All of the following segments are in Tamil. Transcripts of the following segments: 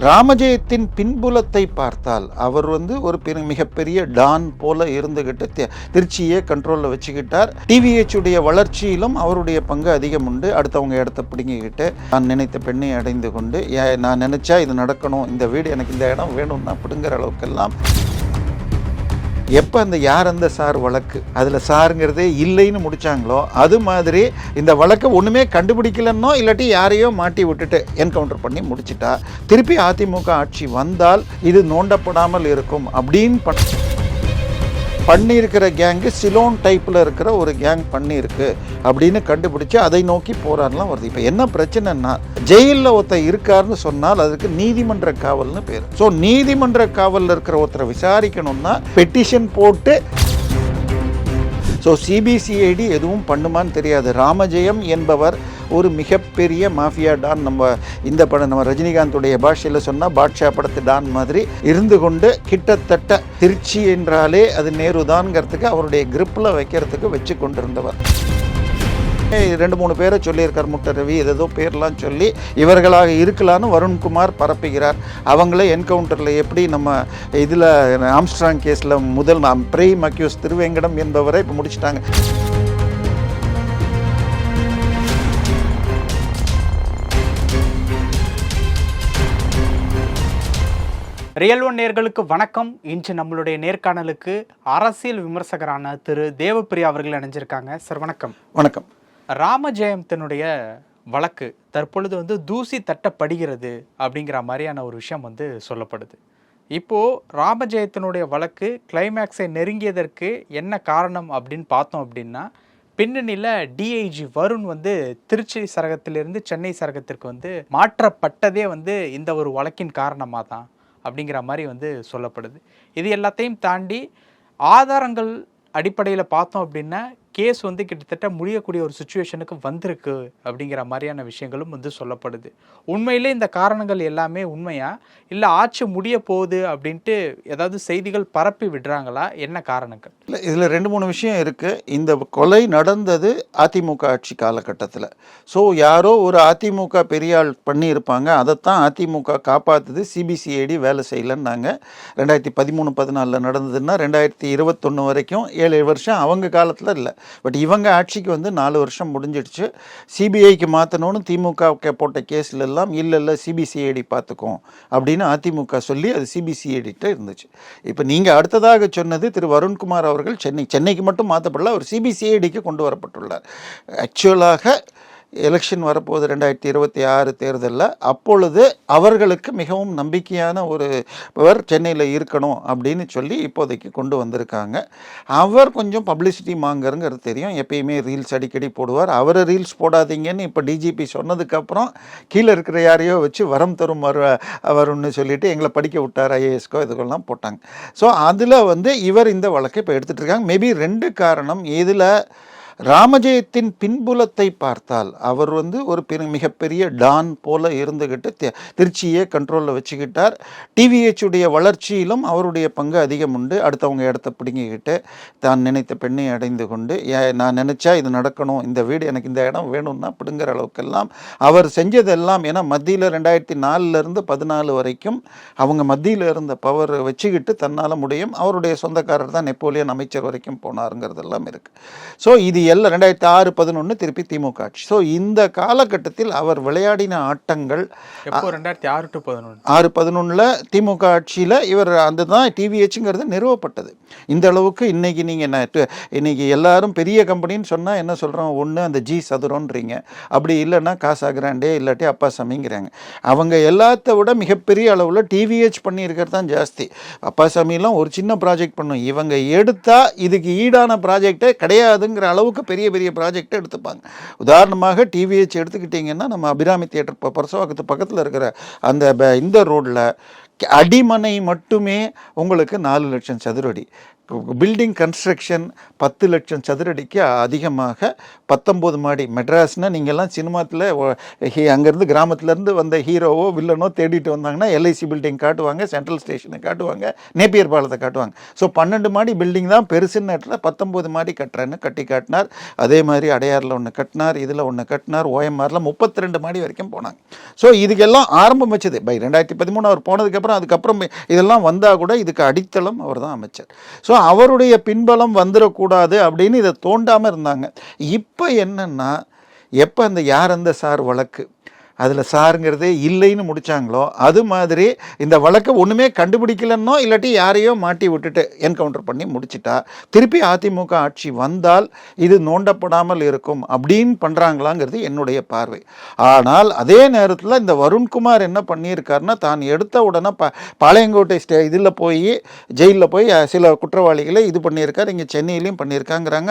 ராமஜெயத்தின் பின்புலத்தை பார்த்தால் அவர் ஒரு மிகப்பெரிய டான் போல இருந்துகிட்டு திருச்சியே கண்ட்ரோலில் வச்சுக்கிட்டார். டிவிஹெச் உடைய வளர்ச்சியிலும் அவருடைய பங்கு அதிகம் உண்டு. அடுத்தவங்க இடத்த பிடிங்கிக்கிட்டு நான் நினைத்த பெண்ணை அடைந்து கொண்டு நான் நினைச்சா இது நடக்கணும், இந்த வீடு எனக்கு இந்த இடம் வேணும்னா பிடுங்குற அளவுக்கெல்லாம் எப்போ அந்த சார் வழக்கு அதில் சாருங்கிறதே இல்லைன்னு முடித்தாங்களோ அது மாதிரி இந்த வழக்கை ஒன்றுமே கண்டுபிடிக்கலன்னோ இல்லாட்டி யாரையோ மாட்டி விட்டுட்டு என்கவுண்டர் பண்ணி முடிச்சிட்டா திருப்பி அதிமுக ஆட்சி வந்தால் இது நோண்டப்படாமல் இருக்கும் அப்படின்னு பண்ணியிருக்கிற கேங்கு சிலோன் டைப்பில் இருக்கிற ஒரு கேங் பண்ணியிருக்கு அப்படின்னு கண்டுபிடிச்சி அதை நோக்கி போராடலாம் வருது. இப்போ என்ன பிரச்சனைன்னா ஜெயிலில் ஒருத்தர் இருக்காருன்னு சொன்னால் அதுக்கு நீதிமன்ற காவல்னு பேர். ஸோ நீதிமன்ற காவலில் இருக்கிற ஒருத்தரை விசாரிக்கணும்னா பெட்டிஷன் போட்டு ஸோ சிபிசிஐடி எதுவும் பண்ணுமான்னு தெரியாது. ராமஜெயம் என்பவர் ஒரு மிகப்பெரிய மாஃபியா டான். இந்த படம் நம்ம ரஜினிகாந்துடைய பாஷையில் சொன்னால் பாட்ஷா படத்து டான் மாதிரி இருந்து கொண்டு கிட்டத்தட்ட திருச்சி என்றாலே அது நேருதான்ங்கிறதுக்கு அவருடைய கிரிப்பில் வைக்கிறதுக்கு வச்சு கொண்டிருந்தவர். 2-3 பேரை சொல்லியிருக்கார், முட்டை ரவி ஏதோ பேர்லாம் சொல்லி இவர்களாக இருக்கலான்னு வருண்குமார் பரப்புகிறார். அவங்களே என்கவுண்டரில் எப்படி நம்ம இதில் ஆம்ஸ்ட்ராங் கேஸில் முதல் பிரைம் அக்யூஸ் திருவேங்கடம் என்பவரை இப்போ முடிச்சிட்டாங்க. ரியல் ஒன் நேயர்களுக்கு வணக்கம். இன்று நம்மளுடைய நேர்காணலுக்கு அரசியல் விமர்சகரான திரு தேவப்பிரியா அவர்கள் இணைஞ்சிருக்காங்க. சார் வணக்கம். வணக்கம். ராமஜெயத்தினுடைய வழக்கு தற்பொழுது தூசி தட்டப்படுகிறது அப்படிங்கிற மாதிரியான ஒரு விஷயம் சொல்லப்படுது. இப்போது ராமஜெயத்தினுடைய வழக்கு கிளைமேக்ஸை நெருங்கியதற்கு என்ன காரணம் அப்படின்னு பார்த்தோம் அப்படின்னா, பின்னணியில் டிஐஜி வருண் திருச்சி சரகத்திலிருந்து சென்னை சரகத்திற்கு மாற்றப்பட்டதே இந்த ஒரு வழக்கின் காரணமாக தான் அப்படிங்கிற மாதிரி சொல்லப்படுது. இது எல்லாத்தையும் தாண்டி ஆதாரங்கள் அடிப்படையில் பார்த்தோம் அப்படின்னா கேஸ் கிட்டத்தட்ட முடியக்கூடிய ஒரு சுச்சுவேஷனுக்கு வந்திருக்கு அப்படிங்கிற மாதிரியான விஷயங்களும் சொல்லப்படுது. உண்மையிலே இந்த காரணங்கள் எல்லாமே உண்மையா இல்லை ஆட்சி முடிய போகுது அப்படின்ட்டு ஏதாவது செய்திகள் பரப்பி விடுறாங்களா? என்ன காரணங்கள்? இல்லை, இதில் 2-3 விஷயம் இருக்குது. இந்த கொலை நடந்தது அதிமுக ஆட்சி காலகட்டத்தில். ஸோ யாரோ ஒரு அதிமுக பெரியாள் பண்ணியிருப்பாங்க, அதைத்தான் அதிமுக காப்பாற்றுது. சிபிசிஐடி வேலை செய்யலைன்னாங்க. 2013-14 நடந்ததுன்னா 2021 வரைக்கும் 7 வருஷம் அவங்க காலத்தில் இல்லை. பட் இவங்க ஆட்சிக்கு 4 வருஷம் முடிஞ்சிடுச்சு. சிபிஐக்கு மாற்றணும்னு திமுக போட்ட கேஸில் எல்லாம் இல்லை சிபிசிஐடி பார்த்துக்கும் அப்படின்னு அதிமுக சொல்லி அது சிபிசிஐடிட்ட இருந்துச்சு. இப்போ நீங்கள் அடுத்ததாக சொன்னது திரு வருண்குமார் அவர்கள் சென்னைக்கு மட்டும் மாற்றப்படல, அவர் சிபிசிஐடிக்கு கொண்டு வரப்பட்டுள்ளார். ஆக்சுவலாக எலெக்ஷன் வரப்போகுது 2026 தேர்தலில். அப்பொழுது அவர்களுக்கு மிகவும் நம்பிக்கையான ஒருவர் சென்னையில் இருக்கணும் அப்படின்னு சொல்லி இப்போதைக்கு கொண்டு வந்திருக்காங்க. அவர் கொஞ்சம் பப்ளிசிட்டி மாங்கருங்கிறது தெரியும். எப்பயுமே ரீல்ஸ் அடிக்கடி போடுவார். அவரை ரீல்ஸ் போடாதீங்கன்னு இப்போ டிஜிபி சொன்னதுக்கப்புறம் கீழே இருக்கிற யாரையோ வச்சு வரம் தரும் வரும்னு சொல்லிட்டு எங்களை படிக்க விட்டார் ஐஏஎஸ்கோ இதுக்கெல்லாம் போட்டாங்க. ஸோ அதில் இவர் இந்த வழக்கை இப்போ எடுத்துகிட்டு இருக்காங்க. மேபி 2 காரணம். இதில் ராமஜெயத்தின் பின்புலத்தை பார்த்தால் அவர் ஒரு மிகப்பெரிய டான் போல இருந்துகிட்டு திருச்சியே கண்ட்ரோலில் வச்சுக்கிட்டார். டிவிஹெச் உடைய வளர்ச்சியிலும் அவருடைய பங்கு அதிகம் உண்டு. அடுத்தவங்க இடத்த பிடிங்கிக்கிட்டு தான் நினைத்த பெண்ணை அடைந்து கொண்டு நான் நினைச்சா இது நடக்கணும், இந்த வீடு எனக்கு இந்த இடம் வேணும்னா பிடுங்குற அளவுக்கெல்லாம் அவர் செஞ்சதெல்லாம். ஏன்னா மத்தியில் 2004 14 வரைக்கும் அவங்க மத்தியில் இருந்த பவர் வச்சுக்கிட்டு தன்னால் முடியும். அவருடைய சொந்தக்காரர் தான் நெப்போலியன் அமைச்சர் வரைக்கும் போனாருங்கிறதெல்லாம் இருக்குது. ஸோ இது எல்லாம் 2006-11 திருப்பி திமுக ஆட்சி. ஸோ இந்த காலகட்டத்தில் அவர் விளையாடின ஆட்டங்கள் 2006-11 திமுக ஆட்சியில் இவர் தான் டிவிஹெச்ங்கிறது நிறுவப்பட்டது. இந்த அளவுக்கு இன்னைக்கு நீங்கள் இன்னைக்கு எல்லாரும் பெரிய கம்பெனின்னு சொன்னால் என்ன சொல்கிறோம், ஒன்று அந்த ஜி சதுரன்றீங்க, அப்படி இல்லைன்னா காசா கிராண்டே இல்லாட்டி அப்பா சாமிங்கிறாங்க. அவங்க எல்லாத்த விட மிகப்பெரிய அளவில் டிவிஹெச் பண்ணியிருக்கிறது தான் ஜாஸ்தி. அப்பா சாமியெல்லாம் ஒரு சின்ன ப்ராஜெக்ட் பண்ணும், இவங்க எடுத்தால் இதுக்கு ஈடான ப்ராஜெக்டே கிடையாதுங்கிற அளவுக்கு பெரிய பெரிய ப்ராஜெக்டை எடுத்துப்பாங்க. உதாரணமாக டிவிஹெச் எடுத்துக்கிட்டிங்கன்னா நம்ம அபிராமி தியேட்டர் பரசவாக்கத்து பக்கத்தில் இருக்கிற இந்த ரோடில் அடிமனை மட்டுமே உங்களுக்கு 4 லட்சம் சதுரடி, பில்டிங் கன்ஸ்ட்ரக்ஷன் 10 லட்சம் சதுரடிக்கு அதிகமாக 19 மாடி. மெட்ராஸ்னால் நீங்கள்லாம் சினிமாத்தில் அங்கேருந்து கிராமத்துலேருந்து வந்த ஹீரோவோ வில்லனோ தேடிட்டு வந்தாங்கன்னா எல்ஐசி பில்டிங் காட்டுவாங்க, சென்ட்ரல் ஸ்டேஷனை காட்டுவாங்க, நேப்பியர் பாலத்தை காட்டுவாங்க. ஸோ 12 மாடி பில்டிங் தான் பெருசுன்னு 19 மாடி கட்டுறேன்னு கட்டி காட்டினார். அதே மாதிரி அடையாரில் ஒன்று கட்டினார், இதில் ஒன்று கட்டினார், ஓஎம்ஆரில் 32 மாடி வரைக்கும் போனாங்க. ஸோ இதுக்கெல்லாம் ஆரம்பம் வச்சது பை 2013 அவர் போனதுக்கப்புறம். அதுக்கப்புறம் இதெல்லாம் வந்தால் கூட இதுக்கு அடித்தளம் அவர் தான் அமைச்சர். ஸோ அவருடைய பின்பலம் வந்துடக்கூடாது அப்படின்னு இதை தோண்டாமல் இருந்தாங்க. இப்போ என்னன்னா, எப்போ அந்த யார் அந்த சார் வழக்கு அதில் சாருங்கிறதே இல்லைன்னு முடித்தாங்களோ, அது மாதிரி இந்த வழக்கை ஒன்றுமே கண்டுபிடிக்கலன்னோ இல்லாட்டி யாரையோ மாட்டி விட்டுட்டு என்கவுண்டர் பண்ணி முடிச்சிட்டா திருப்பி அதிமுக ஆட்சி வந்தால் இது நோண்டப்படாமல் இருக்கும் அப்படின்னு பண்ணுறாங்களாங்கிறது என்னுடைய பார்வை. ஆனால் அதே நேரத்தில் இந்த வருண்குமார் என்ன பண்ணியிருக்காருன்னா, தான் எடுத்த உடனே பாளையங்கோட்டை இதில் போய் ஜெயிலில் போய் சில குற்றவாளிகளை இது பண்ணியிருக்கார், இங்கே சென்னையிலையும் பண்ணியிருக்காங்கிறாங்க.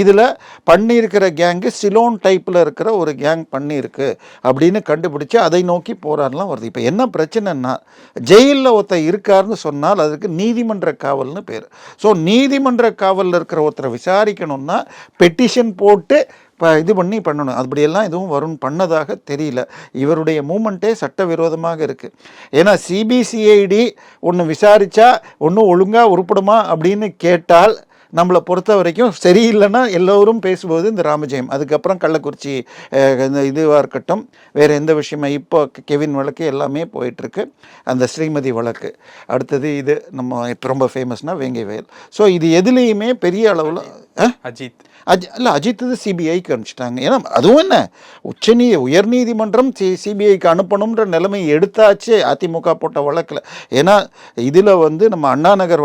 இதில் பண்ணியிருக்கிற கேங்கு சிலோன் டைப்பில் இருக்கிற ஒரு கேங் பண்ணியிருக்கு அப்படின்னு கண்டுபிடிச்சு அதை நோக்கி போராடலாம் வருது. இப்போ என்ன பிரச்சனைன்னா, ஜெயிலில் ஒருத்தர் இருக்காருன்னு சொன்னால் அதுக்கு நீதிமன்ற காவல்னு பேர். ஸோ நீதிமன்ற காவலில் இருக்கிற ஒருத்தரை விசாரிக்கணும்னா பெட்டிஷன் போட்டு இது பண்ணணும். அப்படியெல்லாம் எதுவும் வரும் பண்ணதாக தெரியல. இவருடைய மூமெண்ட்டே சட்டவிரோதமாக இருக்குது. ஏன்னா சிபிசிஐடி ஒன்று விசாரித்தா ஒன்றும் ஒழுங்காக உருப்படுமா அப்படின்னு கேட்டால் நம்மளை பொறுத்த வரைக்கும் சரியில்லைன்னா எல்லோரும் பேசும்போது இந்த ராமஜெயம், அதுக்கப்புறம் கள்ளக்குறிச்சி இந்த இதுவாக இருக்கட்டும், வேறு எந்த விஷயமா இப்போ கெவின் வழக்கு எல்லாமே போயிட்டுருக்கு, அந்த ஸ்ரீமதி வழக்கு, அடுத்தது இது நம்ம இப்போ ரொம்ப ஃபேமஸ்னால் வேங்கை வயல். ஸோ இது எதுலேயுமே பெரிய அளவில் அஜித் இது சிபிஐக்கு அனுப்பிச்சிட்டாங்க. ஏன்னா அதுவும் என்ன, உயர்நீதிமன்றம் சிபிஐக்கு அனுப்பணுன்ற நிலைமை எடுத்தாச்சு அதிமுக போட்ட வழக்கில். ஏன்னா இதில் நம்ம அண்ணா நகர்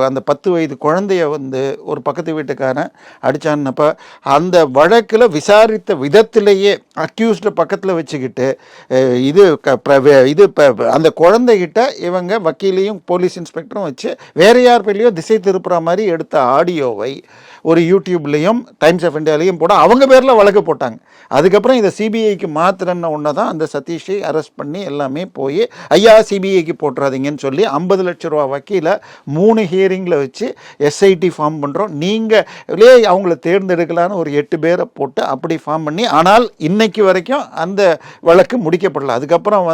அந்த 10 வயது குழந்தைய ஒரு பக்கத்து வீட்டுக்காரன் அடித்தான்னப்ப அந்த வழக்கில் விசாரித்த விதத்திலேயே அக்யூஸ்டு பக்கத்தில் வச்சுக்கிட்டு இது அந்த குழந்தைகிட்ட இவங்க வக்கீலையும் போலீஸ் இன்ஸ்பெக்டரும் வச்சு வேற யார் பேர்லையோ திசை திருப்புற மாதிரி எடுத்த ஆடியோவை ஒரு யூடியூப்லேயும் டைம்ஸ் ஆஃப் இந்தியாலையும் போட அவங்க பேரில் வழக்கு போட்டாங்க. அதுக்கப்புறம் இதை சிபிஐக்கு மாத்திரன்னு ஒன்று தான் அந்த சதீஷை அரெஸ்ட் பண்ணி எல்லாமே போய் ஐயா சிபிஐக்கு போட்டுறாதீங்கன்னு சொல்லி 50 லட்ச ரூபா வக்கீல 3 ஹியரிங்கில் வச்சு எஸ்ஐடி ஃபார்ம் பண்ணுறோம், நீங்களே அவங்கள தேர்ந்தெடுக்கலான்னு ஒரு 8 பேரை போட்டு அப்படி ஃபார்ம் பண்ணி, ஆனால் இன்னைக்கு வரைக்கும் அந்த வழக்கு முடிக்கப்படல. அதுக்கப்புறம்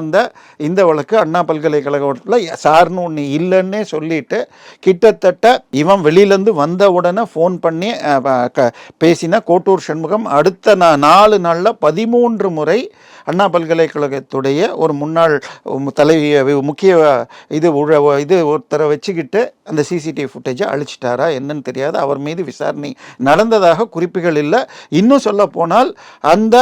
இந்த வழக்கு அண்ணா பல்கலைக்கழகத்தில் சார்னு ஒன்று இல்லைன்னே சொல்லிட்டு கிட்டத்தட்ட இவன் வெளியிலேருந்து வந்த உடனே ஃபோன் பண்ணி பேசினா கோட்டூர் சண்முகம் அடுத்த 4 நாளில் 13 முறை அண்ணா பல்கலைக்கழகத்துடைய ஒரு முன்னாள் தலைவி முக்கிய இது ஒருத்தரை வச்சுக்கிட்டு அந்த சிசிடிவி ஃபுட்டேஜை அழிச்சிட்டாரா என்னன்னு தெரியாது. அவர் மீது விசாரணை நடந்ததாக குறிப்புகள் இல்லை. இன்னும் சொல்ல போனால் அந்த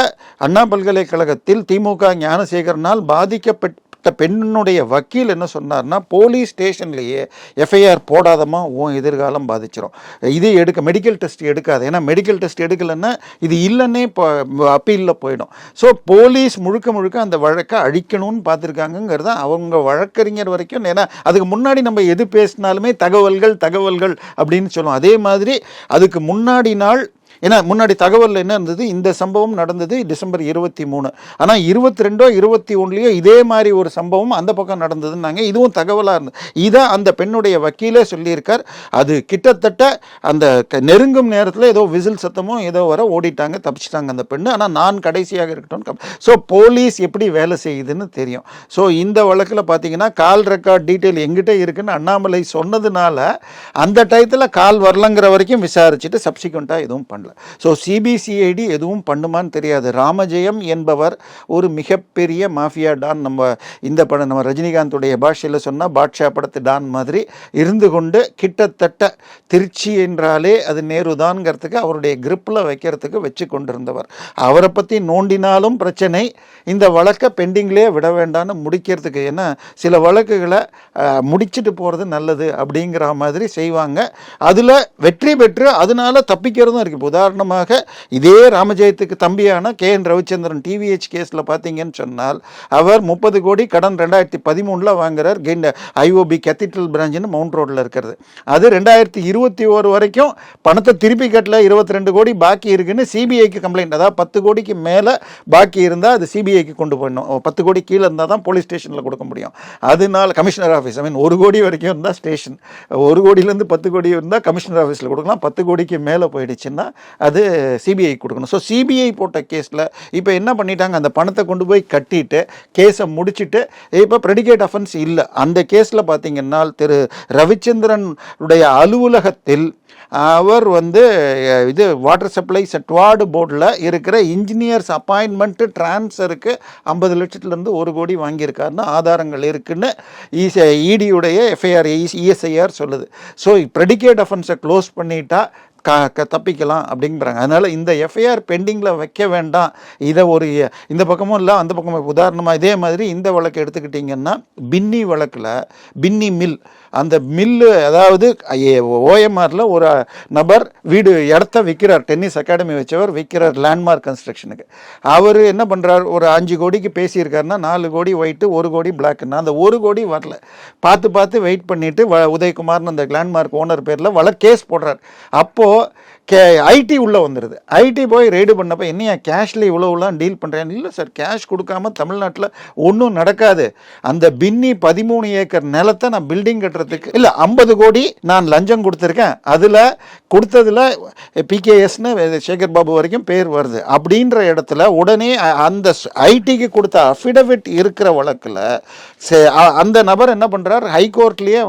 அண்ணா பல்கலைக்கழகத்தில் திமுக ஞானசேகரனால் பாதிக்கப்பட்ட பெண்ணுடைய வக்கீல் என்ன சொன்னார்னா, போலீஸ் ஸ்டேஷன்லேயே எஃப்ஐஆர் போடாதமா உன் எதிர்காலம் பாதிச்சிடும், இது மெடிக்கல் டெஸ்ட் எடுக்காது, ஏன்னா மெடிக்கல் டெஸ்ட் எடுக்கலைன்னா இது இல்லைன்னே அப்பீலில் போயிடும். ஸோ போலீஸ் முழுக்க அந்த வழக்கை அழிக்கணும்னு பார்த்துருக்காங்கங்கிறது அவங்க வழக்கறிஞர் வரைக்கும். ஏன்னா அதுக்கு முன்னாடி நம்ம எது பேசினாலுமே தகவல்கள் அப்படின்னு சொல்லுவோம். அதே மாதிரி அதுக்கு முன்னாடி நாள், ஏன்னா முன்னாடி தகவல் என்ன இருந்தது, இந்த சம்பவம் நடந்தது டிசம்பர் 23, ஆனால் 22 21 இதே மாதிரி ஒரு சம்பவம் அந்த பக்கம் நடந்ததுன்னாங்க. இதுவும் தகவலாக இருந்தது. இதை அந்த பெண்ணுடைய வக்கீலே சொல்லியிருக்கார். அது கிட்டத்தட்ட அந்த நெருங்கும் நேரத்தில் ஏதோ விசில் சத்தமும் ஏதோ வர ஓடிட்டாங்க, தப்பிச்சிட்டாங்க அந்த பெண்ணு. ஆனால் நான் கடைசியாக இருக்கட்டும். ஸோ போலீஸ் எப்படி வேலை செய்யுதுன்னு தெரியும். ஸோ இந்த வழக்கில் பார்த்தீங்கன்னா கால் ரெக்கார்ட் டீட்டெயில் எங்கிட்ட இருக்குன்னு அண்ணாமலை சொன்னதுனால அந்த டயத்தில் கால் வரலங்கிற வரைக்கும் விசாரிச்சுட்டு சப்சிக்வெண்ட்டாக எதுவும் பண்ணல. ஸோ சிபிசிஐடி எதுவும் பண்ணுமான்னு தெரியாது. ராமஜெயம் என்பவர் ஒரு மிகப்பெரிய மாஃபியா டான். நம்ம ரஜினிகாந்துடைய பாஷையில் சொன்னால் பாட்ஷா படத்து டான் மாதிரி இருந்து கொண்டு கிட்டத்தட்ட திருச்சி என்றாலே அது நேருதான்ங்கிறதுக்கு அவருடைய கிரிப்பில் வைக்கிறதுக்கு வச்சு கொண்டிருந்தவர். அவரை பற்றி நோண்டினாலும் பிரச்சனை, இந்த வழக்கை பெண்டிங்லேயே விட வேண்டான்னு முடிக்கிறதுக்கு. ஏன்னா சில வழக்குகளை முடிச்சுட்டு போகிறது நல்லது அப்படிங்கிற மாதிரி செய்வாங்க. அதில் வெற்றி பெற்று அதனால தப்பிக்கிறதும் இருக்குது. உதாரணமாக இதே ராமஜெயத்துக்கு தம்பியான KN ரவிச்சந்திரன் டிவிஹெச் கேஸில் பார்த்தீங்கன்னு சொன்னால் அவர் 30 கோடி கடன் 2013 வாங்குறார். IOB கேத்தீட்ரல் பிரான்ச்னு மவுண்ட் ரோட்டில் இருக்கிறது. அது 2021 வரைக்கும் பணத்தை திருப்பி கட்டல, 22 கோடி பாக்கி இருக்குன்னு சிபிஐக்கு கம்ப்ளைண்ட். அதாவது 10 கோடிக்கு மேலே பாக்கி இருந்தால் அது சிபிஐக்கு கொண்டு போயிடணும். 10 கோடி கீழே இருந்தால் தான் போலீஸ் ஸ்டேஷனில் கொடுக்க முடியும். அதனால கமிஷனர் ஆஃபீஸ், 1 கோடி வரைக்கும் இருந்தால் ஸ்டேஷன், 1 கோடியிலேருந்து 10 கோடி இருந்தால் கமிஷனர் ஆஃபீஸில் கொடுக்கலாம். 10 கோடிக்கு மேலே போயிடுச்சுன்னா அது சிபிஐ கொடுக்கணும். ஸோ சிபிஐ போட்ட கேஸில் இப்போ என்ன பண்ணிட்டாங்க, அந்த பணத்தை கொண்டு போய் கட்டிட்டு கேஸை முடிச்சுட்டு இப்போ ப்ரெடிகேட் அஃபென்ஸ் இல்லை. அந்த கேஸில் பார்த்தீங்கன்னா திரு ரவிச்சந்திரன் உடைய அலுவலகத்தில் அவர் இது வாட்டர் சப்ளைஸ் அட் வார்டு போர்டில் இருக்கிற இன்ஜினியர்ஸ் அப்பாயின்மெண்ட்டு ட்ரான்ஸ்ஃபருக்கு 50 லட்சத்துலேருந்து 1 கோடி வாங்கியிருக்காருன்னு ஆதாரங்கள் இருக்குன்னு இடியுடைய எஃப்ஐஆர் இஎஸ்ஐஆர் சொல்லுது. ஸோ ப்ரெடிகேட் அஃபென்ஸை க்ளோஸ் பண்ணிட்டா தப்பிக்கலாம் அப்படிங்கிறாங்க. அதனால் இந்த எஃப்ஐஆர் பெண்டிங்கில் வைக்க வேண்டாம். இதை இந்த பக்கமும் இல்லை அந்த பக்கமும். உதாரணமாக இதே மாதிரி இந்த வழக்கு எடுத்துக்கிட்டிங்கன்னா பின்னி வழக்கில் பின்னி மில், அந்த மில்லு அதாவது ஓஎம்ஆரில் ஒரு நபர் இடத்த விற்கிறார், டென்னிஸ் அகாடமி வச்சவர் விற்கிறார் லேண்ட்மார்க் கன்ஸ்ட்ரக்ஷனுக்கு. அவர் என்ன பண்ணுறார், ஒரு 5 கோடிக்கு பேசியிருக்காருன்னா 4 கோடி ஒயிட்டு 1 கோடி பிளாக்குன்னா அந்த 1 கோடி வரல. பார்த்து வெயிட் பண்ணிவிட்டு உதயகுமார்னு அந்த லேண்ட்மார்க் ஓனர் பேரில் கேஸ் போடுறார். அப்போது ஐடி உள்ளே வந்துடுது. ஐடி போய் ரெய்டு பண்ணப்போ என்னையா கேஷில் இவ்வளோலாம் டீல் பண்ணுறேன். இல்லை சார், கேஷ் கொடுக்காம தமிழ்நாட்டில் ஒன்றும் நடக்காது. அந்த பின்னி 13 ஏக்கர் நிலத்தை நான் பில்டிங் கட்டுறதுக்கு இல்லை 50 கோடி நான் லஞ்சம் கொடுத்துருக்கேன். அதில் கொடுத்ததில் பிகேஎஸ்னு சேகர் பாபு வரைக்கும் பேர் வருது. அப்படின்ற இடத்துல உடனே அந்த ஐடிக்கு கொடுத்த அஃபிடவிட் இருக்கிற வழக்கில் அந்த நபர் என்ன பண்ணுறார், ஹைகோர்ட்லேயே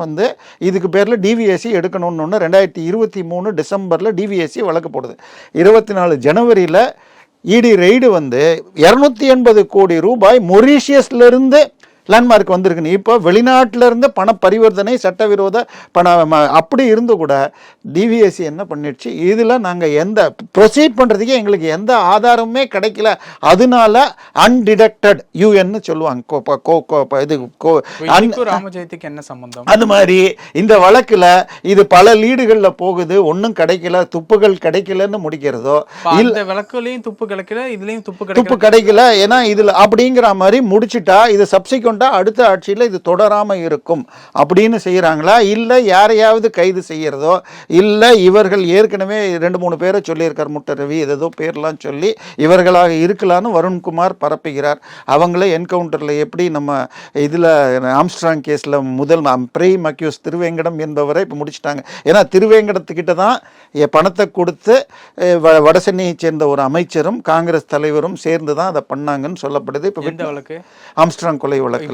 இதுக்கு பேரில் டிவிஎஸ்சி எடுக்கணும்னு 2023 டிசம்பரில் டிவிஎஸ்சி வழக்கு போடுது. 24 ஜனவரியில் இடி ரெய்டு 280 கோடி ரூபாய் மொரீஷியஸ்லேருந்து லேண்ட்மார்க் வந்திருக்குன்னு. இப்போ வெளிநாட்டிலேருந்து பண பரிவர்த்தனை சட்டவிரோத பணம் அப்படி இருந்து கூட டிவிஎஸ்சி என்ன பண்ணிடுச்சு, இதில் நாங்கள் எந்த ப்ரொசீட் பண்ணுறதுக்கே எங்களுக்கு எந்த ஆதாரமுமே கிடைக்கல, அதனால அன்டிடக்டட் யூஎன்னு சொல்லுவாங்க. ராமஜெயத்துக்கு என்ன சம்பந்தம்? அது மாதிரி இந்த வழக்கில் இது பல லீடுகளில் போகுது, ஒன்றும் கிடைக்கல, துப்புகள் கிடைக்கலன்னு முடிக்கிறதோ இல்லை, வழக்குலையும் துப்பு கிடைக்கல, இதுலேயும் துப்பு கிடைக்கல, ஏன்னா இதில் அப்படிங்கிற மாதிரி முடிச்சுட்டா இது சப்சிக்வெண்ட் அடுத்த ஆட்சியில் இது தொடராம இருக்கும் அப்படின்னு செய்யறாங்களா, இல்ல யாரையாவது கைது செய்யறதோ, இல்ல இவர்கள் ஏற்கனவே 2-3 பேரை சொல்லியிருக்கார், முட்டரவி ஏதோ பேர்லாம் சொல்லி இவர்களாக இருக்கலான்னு வருண்குமார் பரப்புகிறார். அவங்களே என்கவுண்டர்ல எப்படி நம்ம இதுல ஆம்ஸ்ட்ராங் கேஸ்ல முதல் பிரைம் அக்யூஸ் திருவேங்கடம் என்பவரை இப்ப முடிச்சிட்டாங்க. ஏன்னா திருவேங்கடத்துக்கிட்ட தான் பணத்தை கொடுத்து வடசென்னையை சேர்ந்த ஒரு அமைச்சரும் காங்கிரஸ் தலைவரும் சேர்ந்து தான் அதை பண்ணாங்கன்னு சொல்லப்படுது. இப்போ ஆம்ஸ்ட்ராங் கொலை வழக்கு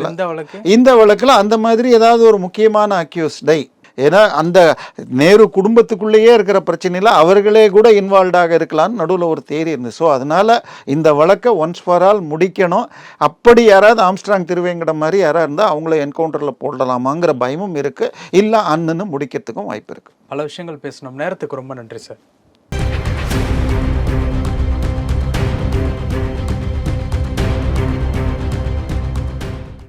இந்த வழக்கில் அந்த மாதிரி ஏதாவது ஒரு முக்கியமான அக்யூஸ்டை, ஏன்னா அந்த நேரு குடும்பத்துக்குள்ளேயே இருக்கிற பிரச்சனையில் அவர்களே கூட இன்வால்வ்டாக இருக்கலாம்னு நடுவில் ஒரு தேரி இருந்தது. ஸோ அதனால் இந்த வழக்கை ஒன்ஸ் ஃபார் ஆல் முடிக்கணும். அப்படி யாராவது ஆம்ஸ்ட்ராங் திருவேங்கடம் மாதிரி யாராவது இருந்தால் அவங்கள என்கவுண்டரில் போடலாமாங்கிற பயமும் இருக்குது. இல்லை அண்ணன்னு முடிக்கிறதுக்கும் வாய்ப்பு இருக்குது. பல விஷயங்கள் பேசணும். நேரத்துக்கு ரொம்ப நன்றி சார்.